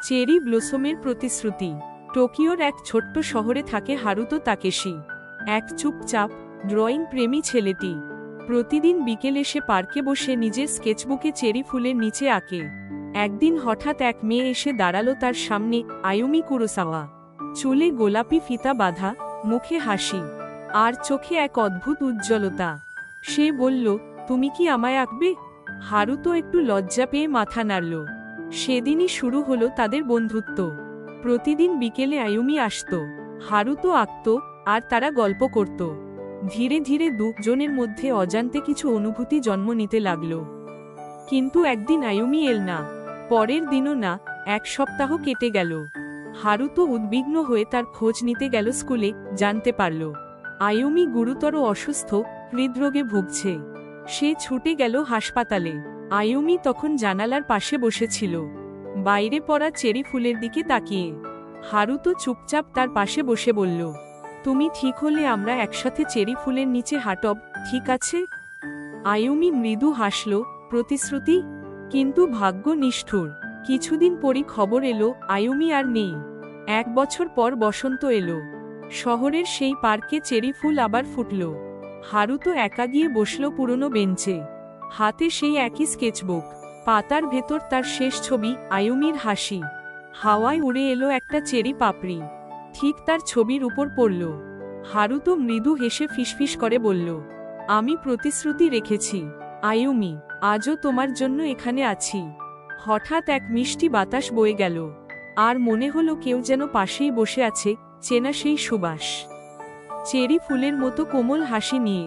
Cherry ব্লসমের প্রতিশ্রুতি। টোকিওর এক ছোট্ট শহরে থাকে হারুতো তাকেশি, এক চুপচাপ ড্রয়িং প্রেমী ছেলেটি। প্রতিদিন বিকেলে সে পার্কে বসে নিজের স্কেচবুকে চেরি ফুলের নিচে আঁকে। একদিন হঠাৎ এক মেয়ে এসে দাঁড়ালো তার সামনে, আয়ুমি কুরোসাওয়া। চুলে গোলাপি ফিতা বাঁধা, মুখে হাসি, আর চোখে এক অদ্ভুত উজ্জ্বলতা। সে বলল, তুমি কি আমায় আঁকবে? হারুতো একটু লজ্জা পেয়ে মাথা নাড়ল। সেদিনই শুরু হলো তাদের বন্ধুত্ব। প্রতিদিন বিকেলে আয়ুমি আসত, হারুতো আঁকত, আর তারা গল্প করত। ধীরে ধীরে দুজনের মধ্যে অজান্তে কিছু অনুভূতি জন্ম নিতে লাগল। কিন্তু একদিন আয়ুমি এল না, পরের দিনও না, এক সপ্তাহ কেটে গেল। হারুতো উদ্বিগ্ন হয়ে তার খোঁজ নিতে গেল স্কুলে, জানতে পারল আয়ুমি গুরুতর অসুস্থ, হৃদরোগে ভুগছে। সে ছুটে গেল হাসপাতালে। আয়ুমি তখন জানালার পাশে বসেছিল, বাইরে পড়া চেরি ফুলের দিকে তাকিয়ে। হারুতো চুপচাপ তার পাশে বসে বলল, তুমি ঠিক হলে আমরা একসাথে চেরি ফুলের নিচে হাঁটব, ঠিক আছে? আয়ুমি মৃদু হাসল, প্রতিশ্রুতি? কিন্তু ভাগ্য নিষ্ঠুর। কিছুদিন পরই খবর এলো, আয়ুমি আর নেই। 1 বছর পর বসন্ত এলো। শহরের সেই পার্কে চেরি ফুল আবার ফুটল। হারুতো একা গিয়ে বসল পুরনো বেঞ্চে, হাতে সেই একই স্কেচবুক। পাতার ভেতর তার শেষ ছবি, আয়ুমির হাসি। হাওয়ায় উড়ে এলো একটা চেরি পাপড়ি, ঠিক তার ছবির উপর পড়ল। হারুতো মৃদু হেসে ফিসফিস করে বলল, আমি প্রতিশ্রুতি রেখেছি আয়ুমি, আজও তোমার জন্য এখানে আছি। হঠাৎ এক মিষ্টি বাতাস বয়ে গেল, আর মনে হলো কেউ যেন পাশেই বসে আছে, চেনা সেই সুবাস, চেরি ফুলের মতো কোমল হাসি নিয়ে।